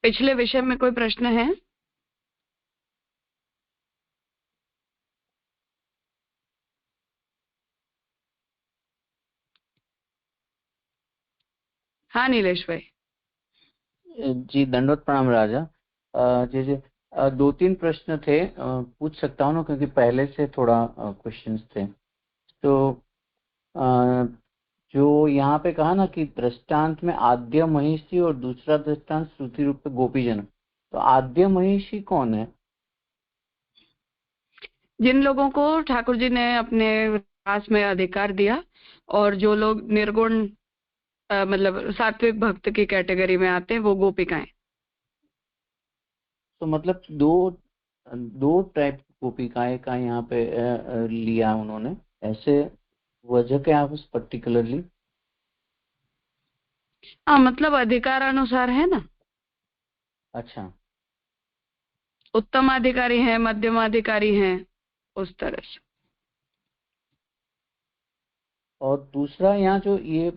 पिछले विषय में कोई प्रश्न है? हाँ नीलेश भाई। जी दंडवत प्रणाम राजा। जी जी, दो तीन प्रश्न थे, पूछ सकता हूँ ना, क्योंकि पहले से थोड़ा क्वेश्चंस थे। तो अ, जो यहाँ पे कहा ना कि दृष्टांत में आद्य महिषी और दूसरा दृष्टांत श्रुति रूप में गोपीजन, तो आद्य महिषी कौन है? जिन लोगों को ठाकुर जी ने अपने पास में अधिकार दिया, और जो लोग निर्गुण मतलब सात्विक भक्त की कैटेगरी में आते हैं, वो गोपिकाएं। तो मतलब दो दो टाइप गोपिकाएं का यहाँ पे लिया उन्होंने, ऐसे वजह क्या है उस पर्टिकुलरली? हाँ मतलब अधिकार अनुसार है ना। अच्छा। उत्तम अधिकारी हैं, मध्यम अधिकारी हैं, उस तरह से। और दूसरा यहाँ जो ये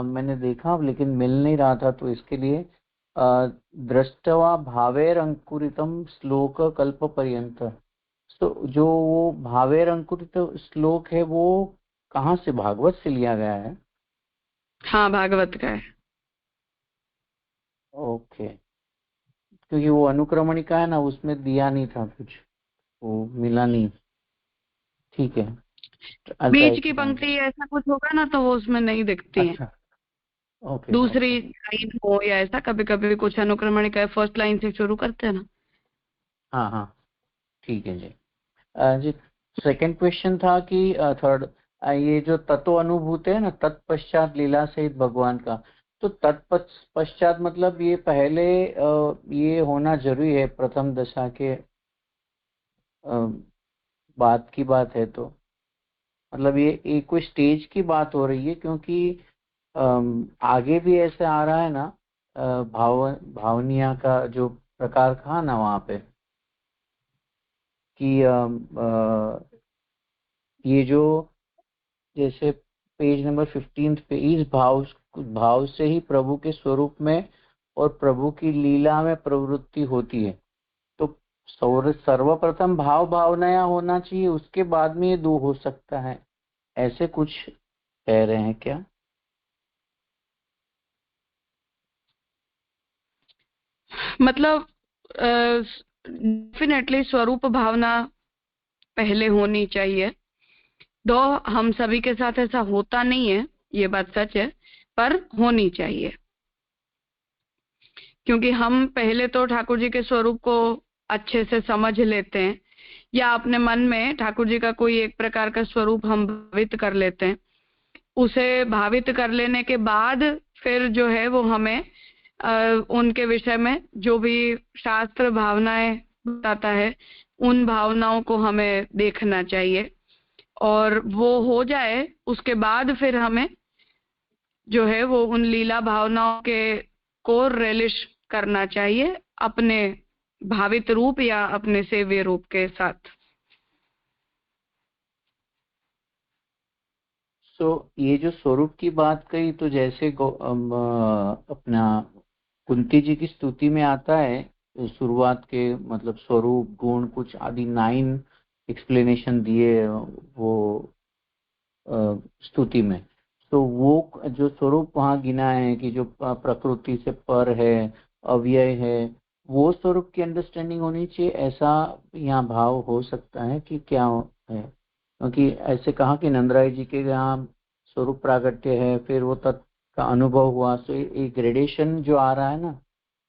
मैंने देखा लेकिन मिल नहीं रहा था, तो इसके लिए दृष्टवा भावेर अंकुरितम श्लोक कल्प पर्यंत, तो जो वो भावेर अंकुरित श्लोक है वो कहाँ से, भागवत से लिया गया है? हाँ भागवत का है। ओके, क्योंकि वो अनुक्रमणिका है ना, उसमें दिया नहीं था कुछ, वो मिला नहीं। ठीक है, I'll try बीच की to find पंक्ति it. ऐसा कुछ होगा ना, तो वो उसमें नहीं दिखती है। अच्छा। ओके दूसरी ओके। लाइन हो या ऐसा, कभी कभी कुछ अनुक्रमणिका फर्स्ट लाइन से शुरू करते हैं ना। हाँ हाँ, ठीक है जी। जी, सेकंड क्वेश्चन था कि थर्ड, ये जो तत्व अनुभूत है ना, तत्पश्चात लीला सहित भगवान का, तो तत्पश्चात मतलब ये पहले ये होना जरूरी है प्रथम दशा के बाद की बात है, तो मतलब ये कोई स्टेज की बात हो रही है? क्योंकि आगे भी ऐसे आ रहा है ना, भावनिया का जो प्रकार था ना वहाँ पे, कि ये जो जैसे पेज नंबर 15 पे, इस भाव से ही प्रभु के स्वरूप में और प्रभु की लीला में प्रवृत्ति होती है। तो सर्वप्रथम भाव भावनाया होना चाहिए, उसके बाद में ये दो हो सकता है, ऐसे कुछ कह रहे हैं क्या? मतलब डेफिनेटली स्वरूप भावना पहले होनी चाहिए। दो, हम सभी के साथ ऐसा होता नहीं है, ये बात सच है, पर होनी चाहिए। क्योंकि हम पहले तो ठाकुर जी के स्वरूप को अच्छे से समझ लेते हैं, या अपने मन में ठाकुर जी का कोई एक प्रकार का स्वरूप हम भावित कर लेते हैं। उसे भावित कर लेने के बाद फिर जो है वो हमें उनके विषय में जो भी शास्त्र भावनाएं बताता है, उन भावनाओं को हमें देखना चाहिए। और वो हो जाए उसके बाद फिर हमें जो है वो उन लीला भावनाओं के को रिलिश करना चाहिए अपने भावित रूप या अपने सेव्य रूप के साथ। तो ये जो स्वरूप की बात कही, तो जैसे अपना कुंती जी की स्तुति में आता है, शुरुआत के मतलब स्वरूप गुण कुछ आदि 9 एक्सप्लेनेशन दिए वो स्तुति में। तो वो जो स्वरूप वहाँ गिना है कि जो प्रकृति से पर है, अव्यय है, वो स्वरूप की अंडरस्टैंडिंग होनी चाहिए, ऐसा यहाँ भाव हो सकता है कि क्या है? क्योंकि ऐसे कहा कि नंदराय जी के यहाँ स्वरूप प्रागट्य है, फिर वो तत्व का अनुभव हुआ, तो एक ग्रेडेशन जो आ रहा है ना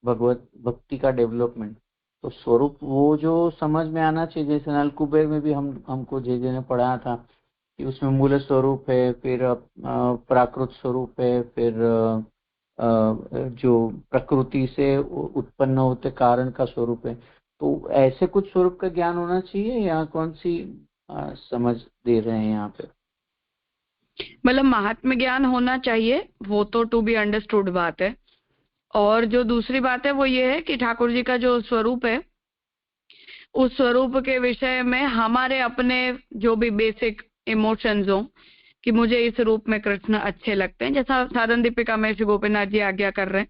भगवत भक्ति का डेवलपमेंट, तो स्वरूप वो जो समझ में आना चाहिए। जैसे नलकुबेर में भी हमको जे ने पढ़ाया था कि उसमें मूल स्वरूप है, फिर प्राकृत स्वरूप है, फिर जो प्रकृति से उत्पन्न होते कारण का स्वरूप है। तो ऐसे कुछ स्वरूप का ज्ञान होना चाहिए, या कौन सी समझ दे रहे हैं यहाँ पे? मतलब महात्म्य ज्ञान होना चाहिए, वो तो टू बी अंडरस्टूड बात है। और जो दूसरी बात है वो ये है कि ठाकुर जी का जो स्वरूप है, उस स्वरूप के विषय में हमारे अपने जो भी बेसिक इमोशंस हो, कि मुझे इस रूप में कृष्ण अच्छे लगते हैं, जैसा साधन दीपिका में श्री गोपीनाथ जी आज्ञा कर रहे हैं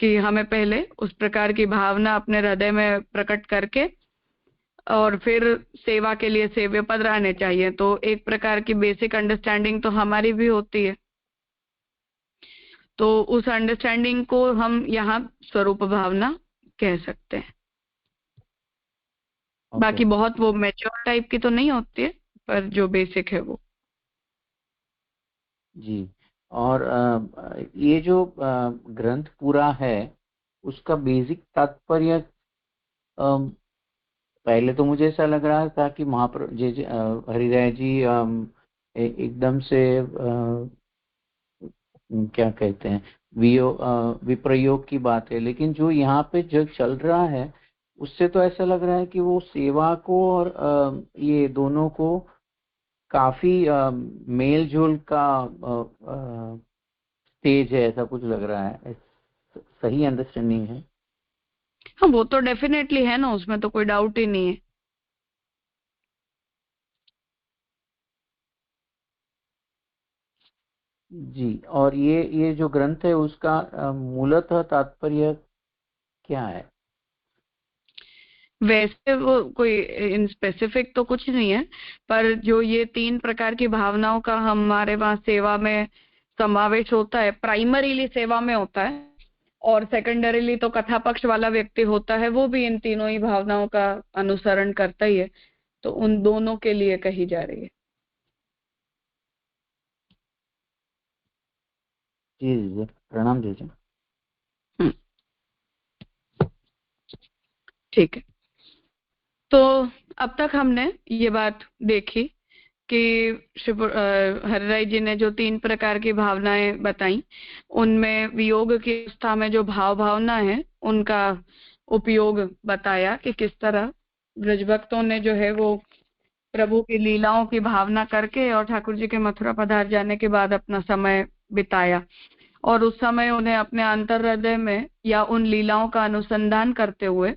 कि हमें पहले उस प्रकार की भावना अपने हृदय में प्रकट करके और फिर सेवा के लिए सेव्य पद रहने चाहिए। तो एक प्रकार की बेसिक अंडरस्टैंडिंग तो हमारी भी होती है, तो उस अंडरस्टैंडिंग को हम यहाँ स्वरूप भावना कह सकते हैं। बाकी बहुत वो मैच्योर टाइप की तो नहीं होती है, पर जो बेसिक है वो। जी। और ये जो ग्रंथ पूरा है उसका बेसिक तात्पर्य, पहले तो मुझे ऐसा लग रहा था कि महाप्रभु हरिराय जी एकदम से क्या कहते हैं विप्रयोग की बात है, लेकिन जो यहाँ पे जो चल रहा है उससे तो ऐसा लग रहा है कि वो सेवा को और ये दोनों को काफी मेल जोल का स्टेज है, ऐसा कुछ लग रहा है। सही अंडरस्टैंडिंग है? हाँ, वो तो डेफिनेटली है ना, उसमें तो कोई डाउट ही नहीं है। जी। और ये जो ग्रंथ है उसका मूलतः तात्पर्य क्या है? वैसे वो कोई इन स्पेसिफिक तो कुछ नहीं है, पर जो ये 3 प्रकार की भावनाओं का हमारे वहाँ सेवा में समावेश होता है, प्राइमरीली सेवा में होता है, और सेकेंडरीली तो कथा पक्ष वाला व्यक्ति होता है, वो भी इन तीनों ही भावनाओं का अनुसरण करता ही है, तो उन दोनों के लिए कही जा रही है। जी जी, प्रणाम जी। ठीक है, तो अब तक हमने ये बात देखी कि हरिराय जी ने जो 3 प्रकार की भावनाएं बताई, उनमें वियोग की अवस्था में जो भावना है उनका उपयोग बताया कि किस तरह ब्रज भक्तों ने जो है वो प्रभु की लीलाओं की भावना करके और ठाकुर जी के मथुरा पधार जाने के बाद अपना समय बिताया, और उस समय उन्हें अपने अंतर हृदय में या उन लीलाओं का अनुसंधान करते हुए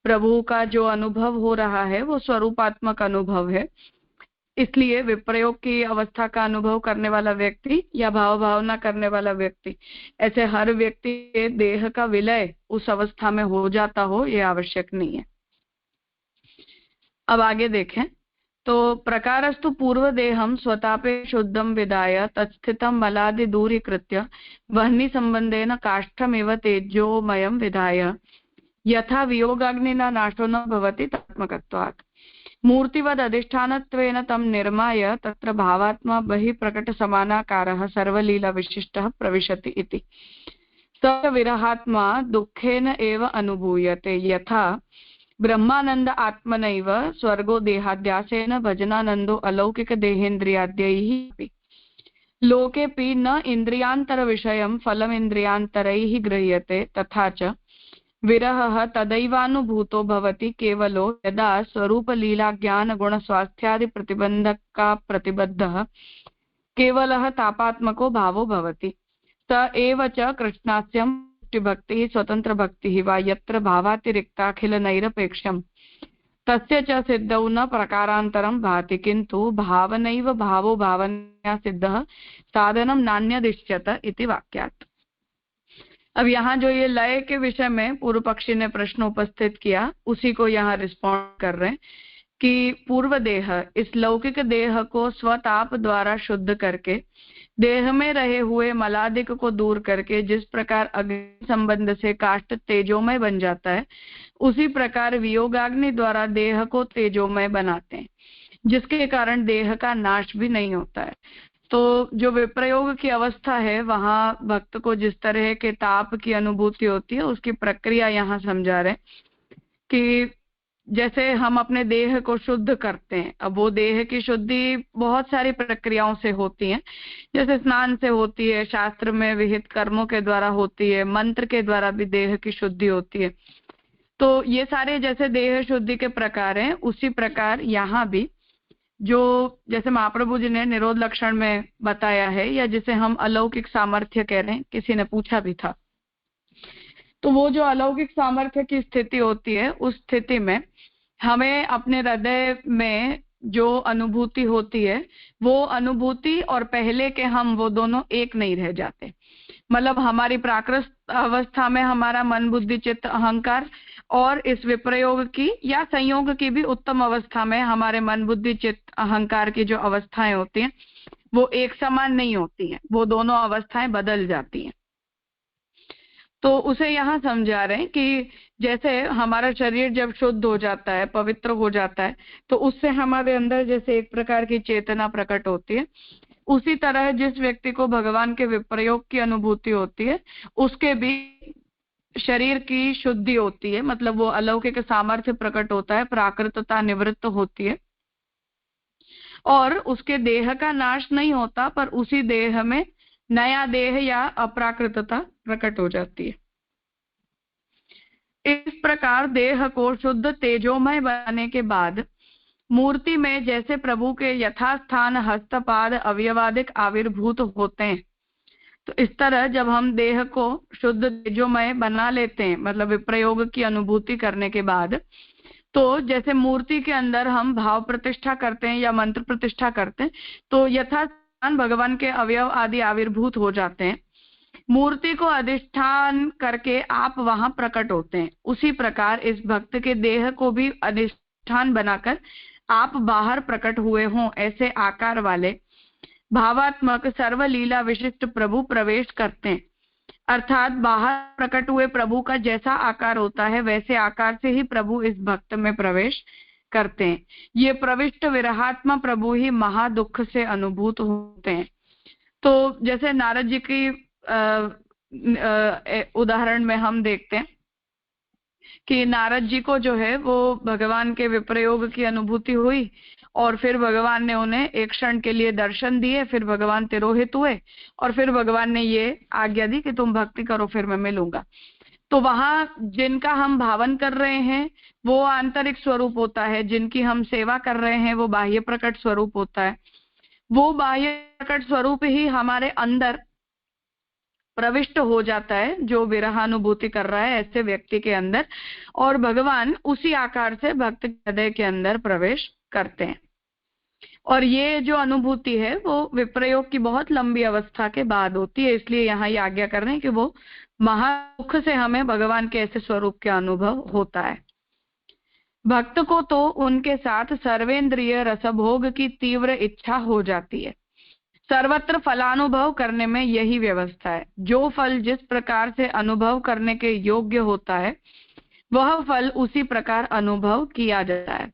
प्रभु का जो अनुभव हो रहा है वो स्वरूपात्मक अनुभव है। इसलिए विप्रयोग की अवस्था का अनुभव करने वाला व्यक्ति या भाव भावना करने वाला व्यक्ति, ऐसे हर व्यक्ति के देह का विलय उस अवस्था में हो जाता हो, ये आवश्यक नहीं है। अब आगे देखें तो प्रकारस्तु पूर्वदेहं स्वतापे शुद्धं विदाय तत्स्थितं मलादि दूरीकृत्य वह्नि संबंधेन काष्ठमिव तेजोमयं विधाय यथा वियोगाग्निना नाशो न भवति तत्मकत्वात् मूर्तिवद अधिष्ठानत्वेन तं निर्माय तत्र भावात्मा बहिः प्रकट समानाकारः सर्वलीला विशिष्टः प्रविशति इति। स विरहात्मा दुःखेन एव अनुभूयते यथा ब्रह्मानंद आत्मनैव स्वर्गो देहाद्यासेन भजनानंदो अलौकिक देहेन्द्रियाद्यैः लोकेऽपि न इन्द्रियान्तर विषयं फलम् इन्द्रियान्तरैः गृह्यते तथा च विरहः तदैवानुभूतो भवति केवलो यदा स्वरूपलीला ज्ञान गुण स्वास्थ्यादि प्रतिबंधका प्रतिबद्धः केवलः तापात्मको भावो भवति। स एव च कृष्णास्यं भक्ति स्वतंत्र भक्ति वा यत्र भावातिरिक्ताखिल नैरपेक्षम तस्य च सिद्धौ न प्रकारांतरं भाति किंतु भावनैव भावो भावनया सिद्धः साधनं नान्यदिश्यत इति वाक्यात्। अब यहाँ जो ये लय के विषय में पूर्व पक्षी ने प्रश्न उपस्थित किया, उसी को यहाँ रिस्पॉन्ड कर रहे हैं कि पूर्व देह, इस लौकिक देह को स्वताप द्वारा शुद्ध करके देह में रहे हुए मलादिक को दूर करके जिस प्रकार अग्नि संबंध से काष्ठ तेजोमय बन जाता है, उसी प्रकार वियोगाग्नि द्वारा देह को तेजोमय बनाते हैं, जिसके कारण देह का नाश भी नहीं होता है। तो जो विप्रयोग की अवस्था है वहां भक्त को जिस तरह के ताप की अनुभूति होती है उसकी प्रक्रिया यहाँ समझा रहे कि जैसे हम अपने देह को शुद्ध करते हैं, अब वो देह की शुद्धि बहुत सारी प्रक्रियाओं से होती है, जैसे स्नान से होती है, शास्त्र में विहित कर्मों के द्वारा होती है, मंत्र के द्वारा भी देह की शुद्धि होती है। तो ये सारे जैसे देह शुद्धि के प्रकार हैं, उसी प्रकार यहाँ भी जो जैसे महाप्रभु जी ने निरोध लक्षण में बताया है, या जिसे हम अलौकिक सामर्थ्य कह रहे हैं, किसी ने पूछा भी था, तो वो जो अलौकिक सामर्थ्य की स्थिति होती है, उस स्थिति में हमें अपने हृदय में जो अनुभूति होती है, वो अनुभूति और पहले के हम वो दोनों एक नहीं रह जाते। मतलब हमारी प्राकृत अवस्था में हमारा मन बुद्धि चित्त अहंकार, और इस विप्रयोग की या संयोग की भी उत्तम अवस्था में हमारे मन बुद्धि चित्त अहंकार की जो अवस्थाएं होती हैं वो एक समान नहीं होती हैं, वो दोनों अवस्थाएं बदल जाती हैं। तो उसे यहाँ समझा रहे हैं कि जैसे हमारा शरीर जब शुद्ध हो जाता है, पवित्र हो जाता है, तो उससे हमारे अंदर जैसे एक प्रकार की चेतना प्रकट होती है, उसी तरह जिस व्यक्ति को भगवान के विप्रयोग की अनुभूति होती है उसके भी शरीर की शुद्धि होती है, मतलब वो अलौकिक सामर्थ्य प्रकट होता है, प्राकृतता निवृत्त होती है, और उसके देह का नाश नहीं होता, पर उसी देह में नया देह या अप्राकृतता प्रकट हो जाती है। इस प्रकार देह को शुद्ध तेजोमय बनाने के बाद मूर्ति में जैसे प्रभु के यथास्थान हस्तपाद अवयवादिक आविर्भूत होते हैं, तो इस तरह जब हम देह को शुद्ध तेजोमय बना लेते हैं, मतलब विप्रयोग की अनुभूति करने के बाद, तो जैसे मूर्ति के अंदर हम भाव प्रतिष्ठा करते हैं या मंत्र प्रतिष्ठा करते हैं, तो यथास्थान भगवान के अवयव आदि आविर्भूत हो जाते हैं। मूर्ति को अधिष्ठान करके आप वहां प्रकट होते हैं। उसी प्रकार इस भक्त के देह को भी अधिष्ठान बनाकर आप बाहर प्रकट हुए हों, ऐसे आकार वाले भावात्मक सर्वलीला विशिष्ट प्रभु प्रवेश करते हैं। अर्थात बाहर प्रकट हुए प्रभु का जैसा आकार होता है वैसे आकार से ही प्रभु इस भक्त में प्रवेश करते हैं। ये प्रविष्ट विरहात्मा प्रभु ही महादुख से अनुभूत होते हैं। तो जैसे नारद जी की उदाहरण में हम देखते हैं कि नारद जी को जो है वो भगवान के विप्रयोग की अनुभूति हुई, और फिर भगवान ने उन्हें एक क्षण के लिए दर्शन दिए, फिर भगवान तिरोहित हुए, और फिर भगवान ने ये आज्ञा दी कि तुम भक्ति करो, फिर मैं मिलूंगा। तो वहां जिनका हम भावन कर रहे हैं वो आंतरिक स्वरूप होता है, जिनकी हम सेवा कर रहे हैं वो बाह्य प्रकट स्वरूप होता है। वो बाह्य प्रकट स्वरूप ही हमारे अंदर प्रविष्ट हो जाता है, जो विरहानुभूति कर रहा है ऐसे व्यक्ति के अंदर, और भगवान उसी आकार से भक्त हृदय के अंदर प्रवेश करते हैं। और ये जो अनुभूति है वो विप्रयोग की बहुत लंबी अवस्था के बाद होती है, इसलिए यहाँ ये आज्ञा कर रहे हैं कि वो महादुख से हमें भगवान के ऐसे स्वरूप का अनुभव होता है। भक्त को तो उनके साथ सर्वेंद्रिय रसभोग की तीव्र इच्छा हो जाती है। सर्वत्र फलानुभव करने में यही व्यवस्था है। जो फल जिस प्रकार से अनुभव करने के योग्य होता है वह फल उसी प्रकार अनुभव किया जाता है।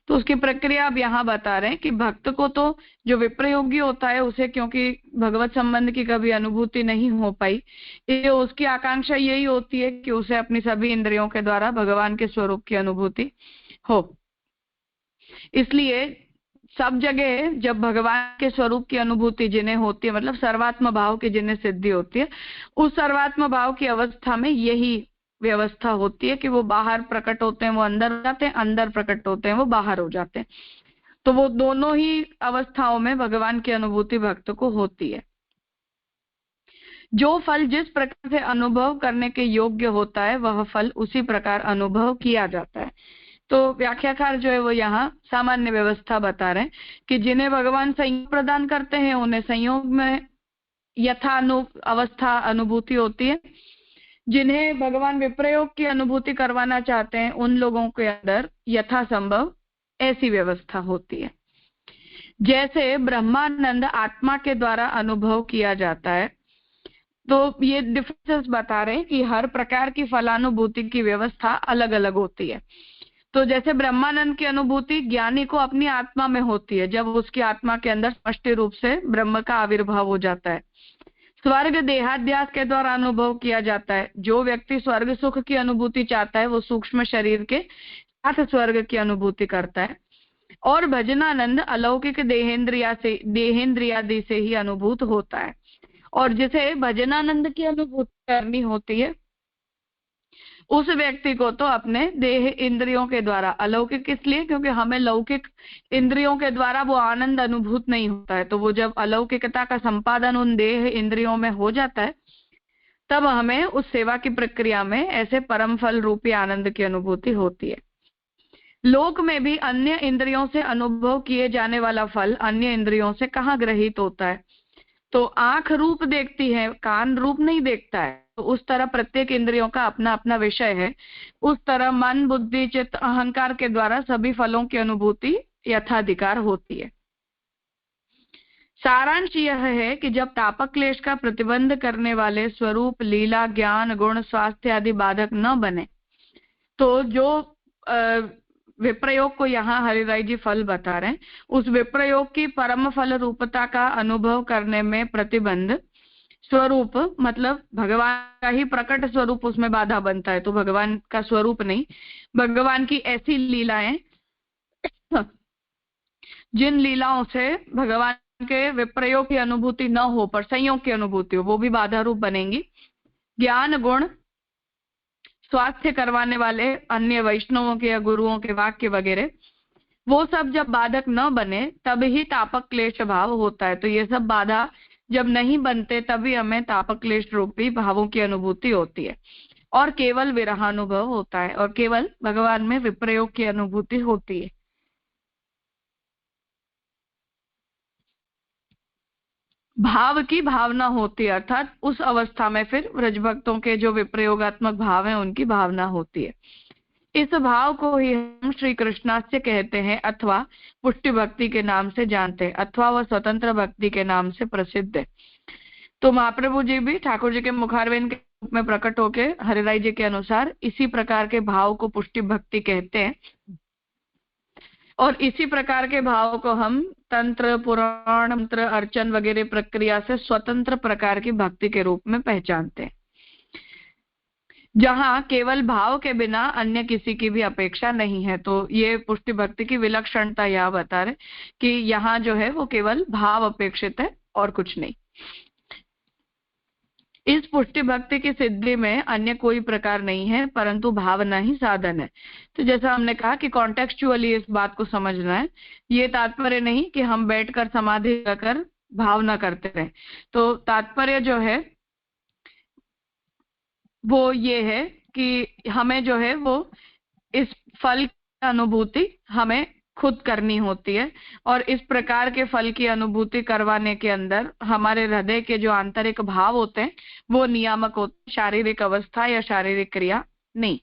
तो उसकी प्रक्रिया अब यहाँ बता रहे हैं कि भक्त को तो जो विप्रयोगी होता है उसे क्योंकि भगवत संबंध की कभी अनुभूति नहीं हो पाई, ये उसकी आकांक्षा यही होती है कि उसे अपनी सभी इंद्रियों के द्वारा भगवान के स्वरूप की अनुभूति हो। इसलिए सब जगह जब भगवान के स्वरूप की अनुभूति जिन्हें होती है, मतलब सर्वात्म भाव की जिन्हें सिद्धि होती है, उस सर्वात्म भाव की अवस्था में यही व्यवस्था होती है कि वो बाहर प्रकट होते हैं वो अंदर हो जाते हैं, अंदर प्रकट होते हैं वो बाहर हो जाते हैं। तो वो दोनों ही अवस्थाओं में भगवान की अनुभूति भक्त को होती है। जो फल जिस प्रकार से अनुभव करने के योग्य होता है वह फल उसी प्रकार अनुभव किया जाता है। तो व्याख्याकार जो है वो यहाँ सामान्य व्यवस्था बता रहे हैं कि जिन्हें भगवान संयोग प्रदान करते हैं उन्हें संयोग में यथा अवस्था अनुभूति होती है। जिन्हें भगवान विप्रयोग की अनुभूति करवाना चाहते हैं उन लोगों के अंदर यथासंभव ऐसी व्यवस्था होती है। जैसे ब्रह्मानंद आत्मा के द्वारा अनुभव किया जाता है, तो ये डिफरेंसेस बता रहे हैं कि हर प्रकार की फलानुभूति की व्यवस्था अलग अलग होती है। तो जैसे ब्रह्मानंद की अनुभूति ज्ञानी को अपनी आत्मा में होती है, जब उसकी आत्मा के अंदर स्पष्ट रूप से ब्रह्म का आविर्भाव हो जाता है। स्वर्ग देहाध्यास के द्वारा अनुभव किया जाता है। जो व्यक्ति स्वर्ग सुख की अनुभूति चाहता है वो सूक्ष्म शरीर के साथ स्वर्ग की अनुभूति करता है। और भजनानंद अलौकिक देहेंद्रियादि से ही अनुभूत होता है। और जिसे भजनानंद की अनुभूति करनी होती है उस व्यक्ति को तो अपने देह इंद्रियों के द्वारा, अलौकिक इसलिए क्योंकि हमें लौकिक इंद्रियों के द्वारा वो आनंद अनुभूत नहीं होता है, तो वो जब अलौकिकता का संपादन उन देह इंद्रियों में हो जाता है तब हमें उस सेवा की प्रक्रिया में ऐसे परम फल रूपी आनंद की अनुभूति होती है। लोक में भी अन्य इंद्रियों से अनुभव किए जाने वाला फल अन्य इंद्रियों से कहाँ ग्रहित होता है? तो आंख रूप देखती है, कान रूप नहीं देखता है। तो उस तरह प्रत्येक इंद्रियों का अपना अपना विषय है। उस तरह मन, बुद्धि, चित्त, अहंकार के द्वारा सभी फलों की अनुभूति यथाधिकार होती है। सारांश यह है कि जब तापक क्लेश का प्रतिबंध करने वाले स्वरूप, लीला, ज्ञान, गुण, स्वास्थ्य आदि बाधक न बने, तो जो विप्रयोग को यहाँ हरिराय जी फल बता रहे हैं, उस विप्रयोग की परम फल रूपता का अनुभव करने में प्रतिबंध, स्वरूप मतलब भगवान का ही प्रकट स्वरूप उसमें बाधा बनता है, तो भगवान का स्वरूप नहीं, भगवान की ऐसी लीलाएं जिन लीलाओं से भगवान के विप्रयोग की अनुभूति न हो पर संयोग की अनुभूति हो, वो भी बाधा रूप बनेंगी। ज्ञान, गुण, स्वास्थ्य करवाने वाले अन्य वैष्णवों के या गुरुओं के वाक्य वगैरह, वो सब जब बाधक न बने तब ही तापक क्लेश भाव होता है। तो ये सब बाधा जब नहीं बनते तभी हमें तापक क्लेश रूपी भावों की अनुभूति होती है और केवल विरहानुभव होता है और केवल भगवान में विप्रयोग की अनुभूति होती है। भाव की भावना होती है, अर्थात उस अवस्था में फिर व्रज भक्तों के जो विप्रयोगात्मक भाव हैं उनकी भावना होती है। इस भाव को ही हम श्री कृष्णास्य कहते हैं अथवा पुष्टि भक्ति के नाम से जानते हैं, अथवा वह स्वतंत्र भक्ति के नाम से प्रसिद्ध है। तो महाप्रभु जी भी ठाकुर जी के मुखारविंद के रूप में प्रकट होके हरिराय जी के अनुसार इसी प्रकार के भाव को पुष्टि भक्ति कहते हैं और इसी प्रकार के भाव को हम तंत्र, पुराण, मंत्र, अर्चन वगैरह प्रक्रिया से स्वतंत्र प्रकार की भक्ति के रूप में पहचानते हैं, जहां केवल भाव के बिना अन्य किसी की भी अपेक्षा नहीं है। तो ये पुष्टि भक्ति की विलक्षणता यह बता रहे कि यहाँ जो है वो केवल भाव अपेक्षित है और कुछ नहीं। इस पुष्टि भक्ति की सिद्धि में अन्य कोई प्रकार नहीं है परंतु भावना ही साधन है। तो जैसा हमने कहा कि कॉन्टेक्चुअली इस बात को समझना है, ये तात्पर्य नहीं कि हम बैठकर समाधि लगाकर भावना करते रहे। तो तात्पर्य जो है वो ये है कि हमें जो है वो इस फल की अनुभूति हमें खुद करनी होती है और इस प्रकार के फल की अनुभूति करवाने के अंदर हमारे हृदय के जो आंतरिक भाव होते हैं वो नियामक होते हैं, शारीरिक अवस्था या शारीरिक क्रिया नहीं।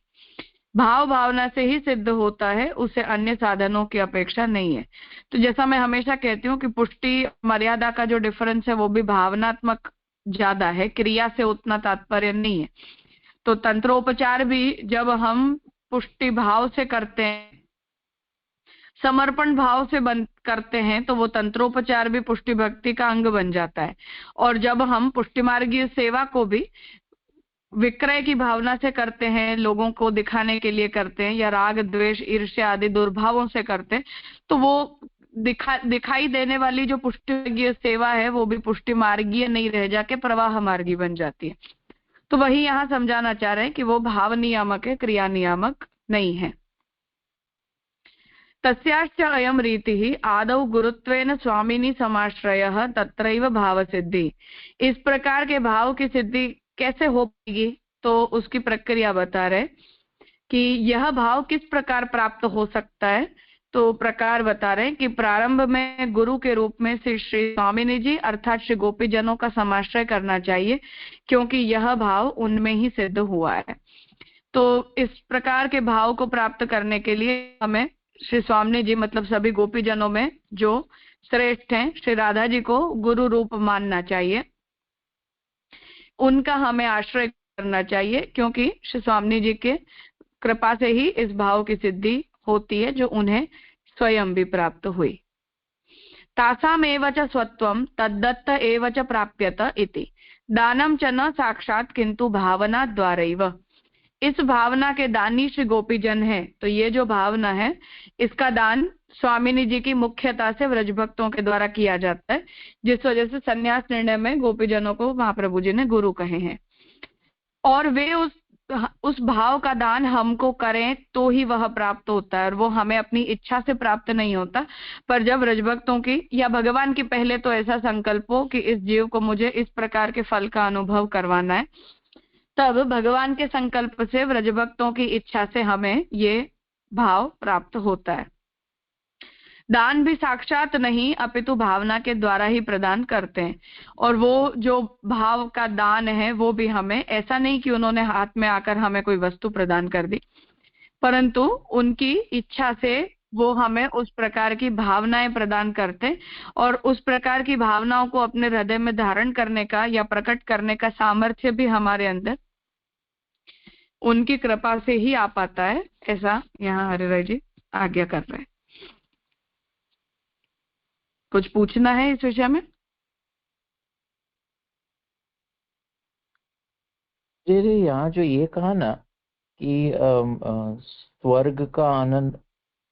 भाव भावना से ही सिद्ध होता है, उसे अन्य साधनों की अपेक्षा नहीं है। तो जैसा मैं हमेशा कहती हूँ कि पुष्टि मर्यादा का जो डिफरेंस है वो भी भावनात्मक ज्यादा है, क्रिया से उतना तात्पर्य नहीं है। तो तंत्रोपचार भी जब हम पुष्टि भाव से करते हैं, समर्पण भाव से करते हैं, तो वो तंत्रोपचार भी पुष्टि भक्ति का अंग बन जाता है। और जब हम पुष्टि मार्गीय सेवा को भी विक्रय की भावना से करते हैं, लोगों को दिखाने के लिए करते हैं या राग, द्वेष, ईर्ष्या आदि दुर्भावों से करते हैं, तो वो दिखाई देने वाली जो पुष्टि मार्गीय सेवा है वो भी पुष्टि मार्गीय नहीं रह जाके प्रवाह मार्गी बन जाती है। तो वही यहाँ समझाना चाह रहे हैं कि वो भाव नियामक है, क्रिया नियामक नहीं है। तस्याश्च अयम रीतिः आदौ गुरुत्वेन स्वामिनी समाश्रयः तत्रैव भाव सिद्धि। इस प्रकार के भाव की सिद्धि कैसे हो पाएगी, तो उसकी प्रक्रिया बता रहे कि यह भाव किस प्रकार प्राप्त हो सकता है। तो प्रकार बता रहे कि प्रारंभ में गुरु के रूप में श्री स्वामिनी जी अर्थात श्री गोपी जनों का समाश्रय करना चाहिए, क्योंकि यह भाव उनमें ही सिद्ध हुआ है। तो इस प्रकार के भाव को प्राप्त करने के लिए हमें श्री स्वामी जी मतलब सभी गोपी जनों में जो श्रेष्ठ हैं श्री राधा जी को गुरु रूप मानना चाहिए, उनका हमें आश्रय करना चाहिए, क्योंकि श्री स्वामी जी के कृपा से ही इस भाव की सिद्धि होती है जो उन्हें स्वयं भी प्राप्त हुई। तासामेव च स्वत्वं तद्दत्त एव च प्राप्यत इति दानम च न साक्षात किंतु भावना द्वारैव। इस भावना के दानी श्री गोपी जन है। तो ये जो भावना है इसका दान स्वामिनी जी की मुख्यता से व्रज भक्तों के द्वारा किया जाता है, जिस वजह से संन्यास निर्णय में गोपी जनों को महाप्रभु जी ने गुरु कहे हैं। और वे उस भाव का दान हमको करें तो ही वह प्राप्त होता है, और वो हमें अपनी इच्छा से प्राप्त नहीं होता। पर जब व्रजभक्तों की या भगवान की पहले तो ऐसा संकल्प हो कि इस जीव को मुझे इस प्रकार के फल का अनुभव करवाना है, तब भगवान के संकल्प से व्रजभक्तों की इच्छा से हमें ये भाव प्राप्त होता है। दान भी साक्षात नहीं अपितु भावना के द्वारा ही प्रदान करते हैं। और वो जो भाव का दान है वो भी हमें, ऐसा नहीं कि उन्होंने हाथ में आकर हमें कोई वस्तु प्रदान कर दी, परंतु उनकी इच्छा से वो हमें उस प्रकार की भावनाएं प्रदान करते, और उस प्रकार की भावनाओं को अपने हृदय में धारण करने का या प्रकट करने का सामर्थ्य भी हमारे अंदर उनकी कृपा से ही आ पाता है। ऐसा यहाँ हरिराय जी आज्ञा कर रहे हैं। कुछ पूछना है इस विषय में? जी, यहाँ जो ये कहा ना कि स्वर्ग का आनंद,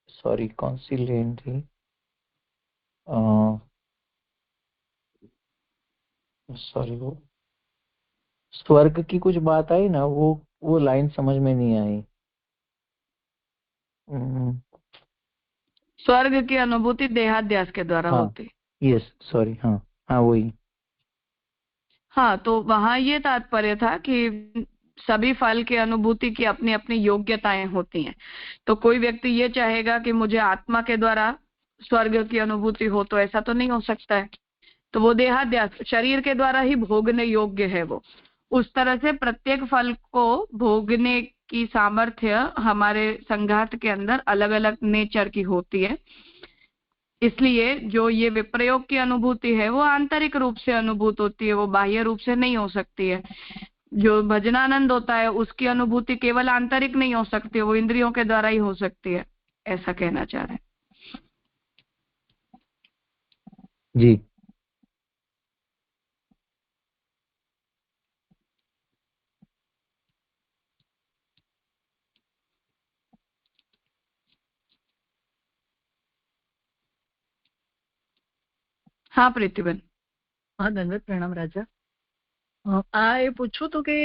सॉरी कौन सी लेन थी, सॉरी वो स्वर्ग की कुछ बात आई ना, वो लाइन समझ में नहीं आई। स्वर्ग की अनुभूति देहाध्यास के द्वारा हाँ, होती। यस सॉरी, हाँ हाँ वही। हाँ, तो वहां ये तात्पर्य था कि सभी फल की अनुभूति की अपनी अपनी योग्यताएं होती हैं। तो कोई व्यक्ति ये चाहेगा कि मुझे आत्मा के द्वारा स्वर्ग की अनुभूति हो, तो ऐसा तो नहीं हो सकता है। तो वो देहाध्यास, शरीर के द्वारा ही भोगने योग्य है वो। उस तरह से प्रत्येक फल को भोगने की सामर्थ्य हमारे संघात के अंदर अलग अलग नेचर की होती है। इसलिए जो ये विप्रयोग की अनुभूति है वो आंतरिक रूप से अनुभूत होती है, वो बाह्य रूप से नहीं हो सकती है। जो भजनानंद होता है उसकी अनुभूति केवल आंतरिक नहीं हो सकती है, वो इंद्रियों के द्वारा ही हो सकती है, ऐसा कहना चाह रहे हैं। जी। हाँ प्रीतिबेन। हाँ दंडवत प्रणाम राजा। આ એ પૂછવું હતું કે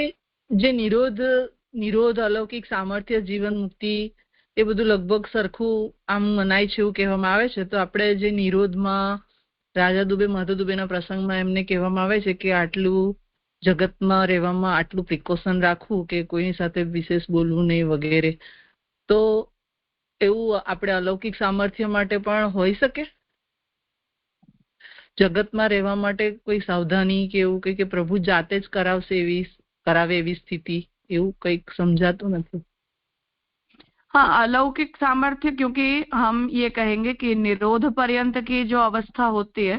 જે નિરોધ અલૌકિક સામર્થ્ય જીવન મુક્તિ એ બધું લગભગ સરખું આમ મનાય છે એવું કહેવામાં આવે છે, તો આપણે જે નિરોધમાં રાજા દુબે માધવ દુબેના પ્રસંગમાં એમને કહેવામાં આવે છે કે આટલું જગતમાં રહેવામાં આટલું પ્રિકોશન રાખવું કે કોઈની સાથે વિશેષ બોલવું નહીં વગેરે, તો એવું આપણે અલૌકિક સામર્થ્ય માટે પણ હોઈ શકે? જગતમાં રહેવા માટે કોઈ સાવધાની કે એવું કંઈ કે પ્રભુ જાતે જ કરાવે એવી સ્થિતિ, એવું કંઈક સમજાતું નથી. हाँ, अलौकिक सामर्थ्य, क्योंकि हम ये कहेंगे कि निरोध पर्यंत की जो अवस्था होती है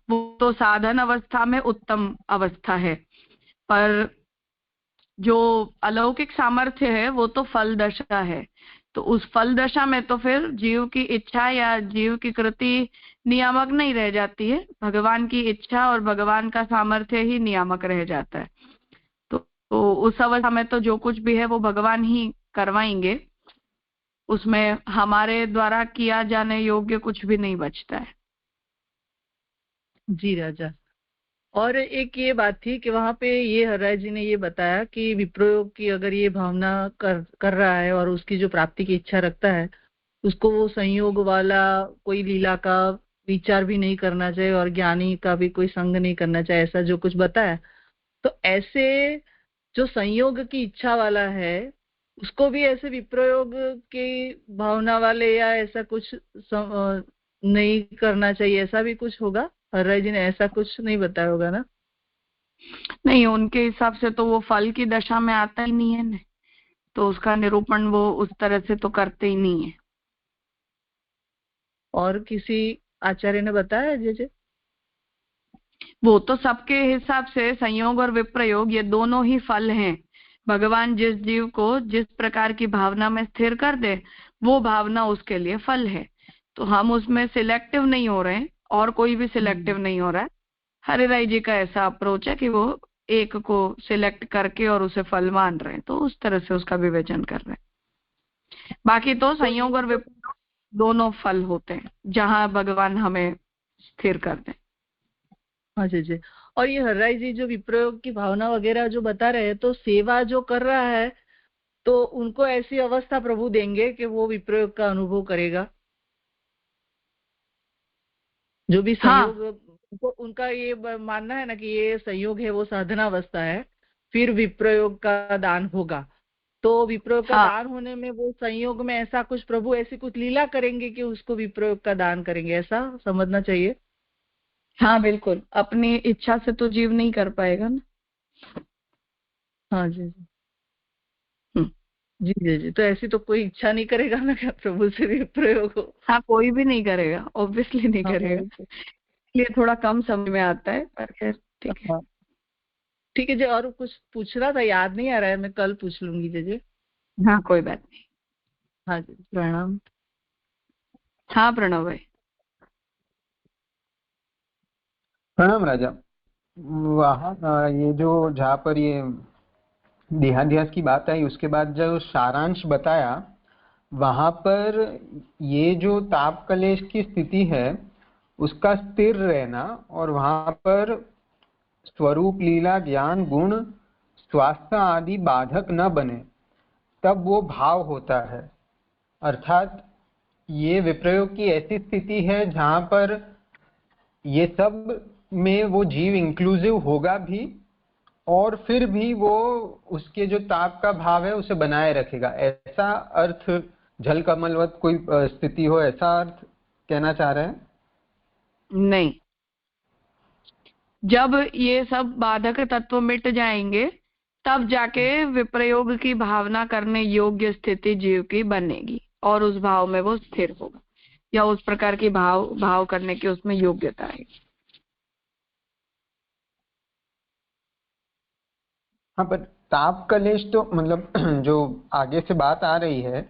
वो तो साधन अवस्था में उत्तम अवस्था है, पर जो अलौकिक सामर्थ्य है वो तो फल दशा है। तो उस फल दशा में तो फिर जीव की इच्छा या जीव की कृति नियामक नहीं रह जाती है, भगवान की इच्छा और भगवान का सामर्थ्य ही नियामक रह जाता है। तो उस अवस्था में तो जो कुछ भी है वो भगवान ही करवाएंगे, उसमें हमारे द्वारा किया जाने योग्य कुछ भी नहीं बचता है। जी राजा। और एक ये बात थी कि वहां पे ये हरराय जी ने ये बताया कि विप्रयोग की अगर ये भावना कर रहा है और उसकी जो प्राप्ति की इच्छा रखता है, उसको वो संयोग वाला कोई लीला का विचार भी नहीं करना चाहिए और ज्ञानी का भी कोई संग नहीं करना चाहिए, ऐसा जो कुछ बताया। तो ऐसे जो संयोग की इच्छा वाला है उसको भी ऐसे विप्रयोग की भावना वाले या ऐसा कुछ नहीं करना चाहिए, ऐसा भी कुछ होगा? हरराय जी ने ऐसा कुछ नहीं बताया होगा ना? नहीं, उनके हिसाब से तो वो फल की दशा में आता ही नहीं है ना, तो उसका निरूपण वो उस तरह से तो करते ही नहीं है। और किसी आचार्य ने बताया जैसे? वो तो सबके हिसाब से संयोग और विप्रयोग ये दोनों ही फल हैं। भगवान जिस जीव को जिस प्रकार की भावना में स्थिर कर दे वो भावना उसके लिए फल है। तो हम उसमें सिलेक्टिव नहीं हो रहे हैं और कोई भी सिलेक्टिव नहीं हो रहा है। हरिराय जी का ऐसा अप्रोच है कि वो एक को सिलेक्ट करके और उसे फल मान रहे हैं, तो उस तरह से उसका विवेचन कर रहे हैं। बाकी तो संयोग और विप्रयोग दोनों फल होते हैं जहां भगवान हमें स्थिर कर दें। हाँ जी। और ये हरराय जी जो विप्रयोग की भावना वगैरह जो बता रहे हैं, तो सेवा जो कर रहा है तो उनको ऐसी अवस्था प्रभु देंगे कि वो विप्रयोग का अनुभव करेगा? जो भी संयोग, हाँ। उनका ये मानना है ना कि ये संयोग है वो साधनावस्था है, फिर विप्रयोग का दान होगा, तो विप्रयोग का हाँ दान होने में वो संयोग में ऐसा कुछ प्रभु ऐसी कुछ लीला करेंगे कि उसको विप्रयोग का दान करेंगे, ऐसा समझना चाहिए। हाँ बिल्कुल, अपनी इच्छा से तो जीव नहीं कर पाएगा ना। हाँ जी जी हम्म। जी जी जी। तो ऐसी तो कोई इच्छा नहीं करेगा ना क्या प्रभु से विप्रयोग हो। हाँ कोई भी नहीं करेगा, ऑब्वियसली नहीं हाँ करेगा, वही तो। इसलिए थोड़ा कम समझ में आता है, पर खैर ठीक है। हाँ ठीक है जी। और कुछ पूछना था, याद नहीं आ रहा है, मैं कल पूछ लूंगी जी। हाँ कोई बात नहीं। हाँ जी प्रणाम। हाँ प्रणव भाई। प्रणाम राजा। वहाँ ये जो जहाँ पर ये देहाध्यास की बात आई उसके बाद जो सारांश बताया वहां पर ये जो ताप कलेश की स्थिति है उसका स्थिर रहना और वहां पर स्वरूप लीला ज्ञान गुण स्वास्थ्य आदि बाधक न बने तब वो भाव होता है। अर्थात ये विप्रयोग की ऐसी स्थिति है जहां पर ये सब में वो जीव इंक्लूसिव होगा भी और फिर भी वो उसके जो ताप का भाव है उसे बनाए रखेगा। ऐसा अर्थ जल कमलवत कोई स्थिति हो, ऐसा अर्थ कहना चाह रहे हैं? नहीं, जब ये सब बाधक तत्व मिट जाएंगे तब जाके विप्रयोग की भावना करने योग्य स्थिति जीव की बनेगी और उस भाव में वो स्थिर होगा, या उस प्रकार की भाव करने की उसमें योग्यता आएगी। हाँ, पर ताप कलेश तो मतलब जो आगे से बात आ रही है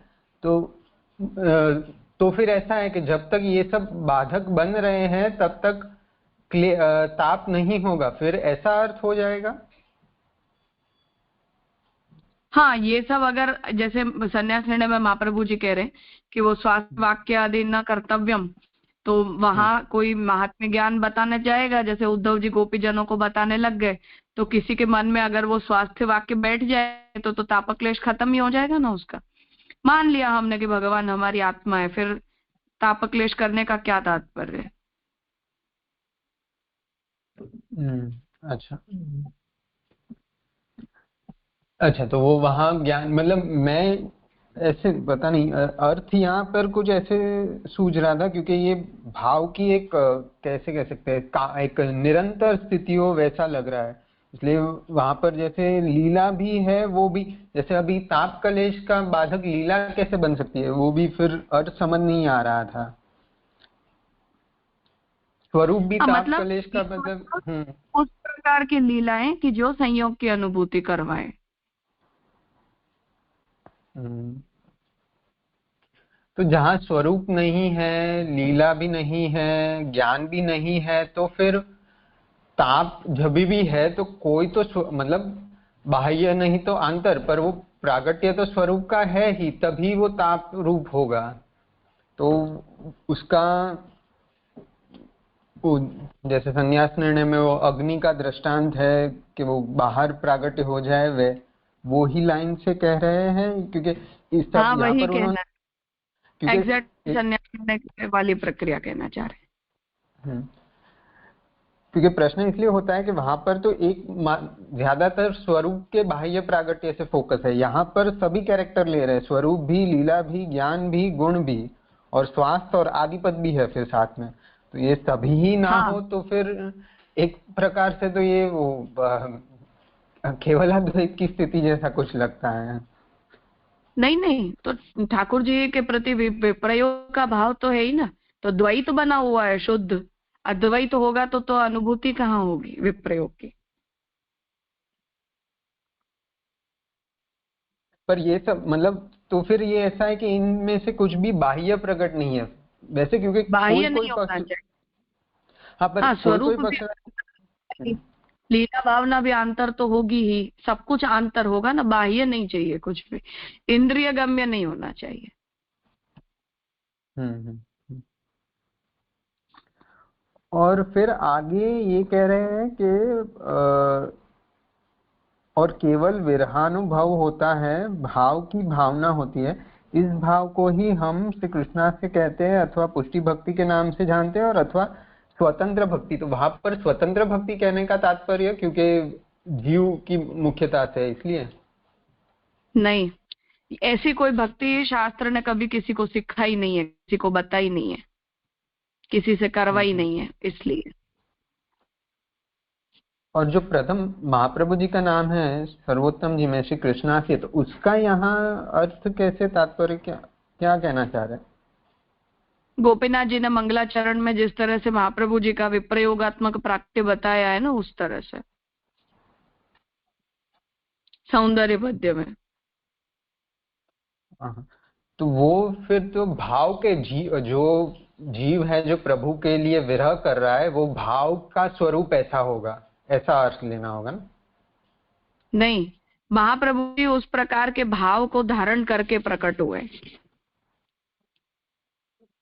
तो फिर ऐसा है कि जब तक ये सब बाधक बन रहे हैं तब तक ताप नहीं होगा, फिर ऐसा अर्थ हो जाएगा। हाँ, ये सब अगर जैसे संन्यास निर्णय में महाप्रभु जी कह रहे हैं कि वो स्वास्थ्य वाक्य आदि न कर्तव्यम, तो वहां कोई महात्म्य ज्ञान बताने जाएगा, जैसे उद्धव जी गोपी जनों को बताने लग गए, तो किसी के मन में अगर वो स्वास्थ्य वाक्य बैठ जाए तो तापक्लेश खत्म ही हो जाएगा ना उसका। मान लिया हमने कि भगवान हमारी आत्मा है, फिर तापक्लेश करने का क्या तात्पर्य है। अच्छा अच्छा, तो वो वहां ज्ञान मतलब मैं ऐसे पता नहीं अर्थ यहाँ पर कुछ ऐसे सूझ रहा था क्योंकि ये भाव की एक कैसे कह सकते हैं एक निरंतर स्थिति हो वैसा लग रहा है, इसलिए वहां पर जैसे लीला भी है वो भी, जैसे अभी ताप कलेश का बाधक लीला कैसे बन सकती है वो भी फिर अर्थ समझ नहीं आ रहा था। स्वरूप भी ताप मतलब कलेश का मतलब उस प्रकार की लीलाएं कि जो संयोग की अनुभूति करवाए। तो जहाँ स्वरूप नहीं है, लीला भी नहीं है, ज्ञान भी नहीं है, तो फिर ताप जब भी है तो कोई तो मतलब बाह्य नहीं तो आंतर, पर वो प्रागट्य तो स्वरूप का है ही, तभी वो ताप रूप होगा। तो उसका वो जैसे संन्यास निर्णय में वो अग्नि का दृष्टांत है कि वो बाहर प्रागट्य हो जाए, वे वो ही लाइन से कह रहे हैं क्योंकि इस सब हाँ यहाँ वही पर कहना, उन्होंने एग्जैक्ट संन्यास करने वाली प्रक्रिया कहना चाह रहे हैं। क्योंकि प्रश्न इसलिए होता है कि वहां पर तो एक ज्यादातर स्वरूप के बाह्य प्रागट्य से फोकस है, यहाँ पर सभी कैरेक्टर ले रहे हैं, स्वरूप भी, लीला भी, ज्ञान भी, गुण भी और स्वास्थ्य और आदिपद भी है फिर साथ में। तो ये सभी ही ना हाँ। हो तो फिर एक प्रकार से तो ये वो केवल अद्वैत की स्थिति जैसा कुछ लगता है। नहीं नहीं, तो ठाकुर जी के प्रति विप्रयोग का भाव तो है ही ना, तो द्वैत बना हुआ है शुद्ध, अद्वैत होगा तो अनुभूति कहाँ होगी विप्रयोग की। पर ये सब मतलब तो फिर ये ऐसा है कि इनमें से कुछ भी बाह्य प्रकट नहीं है वैसे, क्योंकि बाह्य कोई नहीं होना पक्ष, चाहिए। हाँ पर हाँ, कोई स्वरूप पक्ष, भी, लीला भावना भी आंतर तो होगी ही, सब कुछ आंतर होगा ना, बाह्य नहीं चाहिए कुछ भी, इंद्रिय गम्य नहीं होना चाहिए। और फिर आगे ये कह रहे हैं कि और केवल विरहानुभव होता है, भाव की भावना होती है, इस भाव को ही हम श्री कृष्णा से कहते हैं अथवा पुष्टि भक्ति के नाम से जानते हैं और अथवा स्वतंत्र भक्ति। तो वहां पर स्वतंत्र भक्ति कहने का तात्पर्य क्योंकि जीव की मुख्यता से इसलिए नहीं, ऐसी कोई भक्ति शास्त्र ने कभी किसी को सिखाई नहीं है, किसी को बताई नहीं है, किसी से करवाई नहीं है, इसलिए। और जो प्रथम महाप्रभु जी का नाम है सर्वोत्तम जी में श्री कृष्णासी, तो उसका यहाँ अर्थ कैसे, तात्पर्य क्या क्या कहना चाह रहे हैं? गोपीनाथ जी ने मंगलाचरण में जिस तरह से महाप्रभु जी का विप्रयोगात्मक प्राक्ट्य बताया है ना, उस तरह से सौंदर्य पद्य में। हाँ, तो वो फिर तो भाव के जो जीव है जो प्रभु के लिए विरह कर रहा है, वो भाव का स्वरूप ऐसा होगा, ऐसा अर्थ लेना होगा ना? नहीं, महाप्रभु जी उस प्रकार के भाव को धारण करके प्रकट हुए।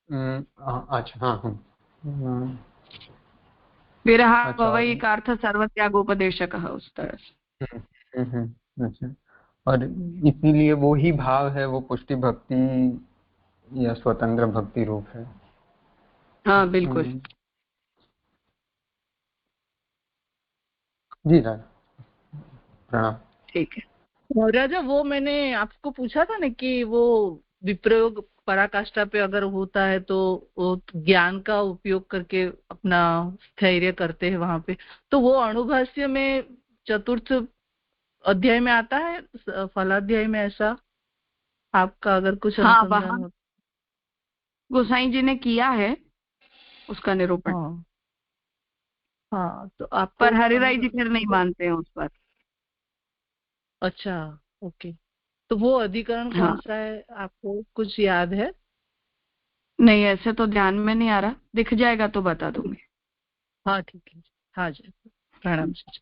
अच्छा, हाँ हाँ। विरह अच्छा, भवई का अर्थ सर्वत्यागोपदेशक है, उस तरह से। अच्छा। और इसीलिए वो ही भाव है, वो पुष्टि भक्ति या स्वतंत्र भक्ति रूप है। हाँ बिल्कुल। जी राजा, प्रणाम। ठीक है। और राजा, वो मैंने आपको पूछा था ना कि वो विप्रयोग पराकाष्ठा पे अगर होता है तो वो ज्ञान का उपयोग करके अपना स्थैर्य करते हैं वहां पे, तो वो अणुभाष्य में चतुर्थ अध्याय में आता है, फलाध्याय में, ऐसा आपका अगर कुछ हाँ, अनुसंधान वहाँ हो? गोसाई जी ने किया है उसका निरूपण, हाँ हाँ, तो आपको पर हरिराय जी फिर नहीं मानते हैं उस पर। अच्छा, ओके। तो वो अधिकरण कौन हाँ, सा है, आपको कुछ याद है? नहीं ऐसे तो ध्यान में नहीं आ रहा, दिख जाएगा तो बता दूंगी। हाँ ठीक है। हाँ जी, प्रणाम जी।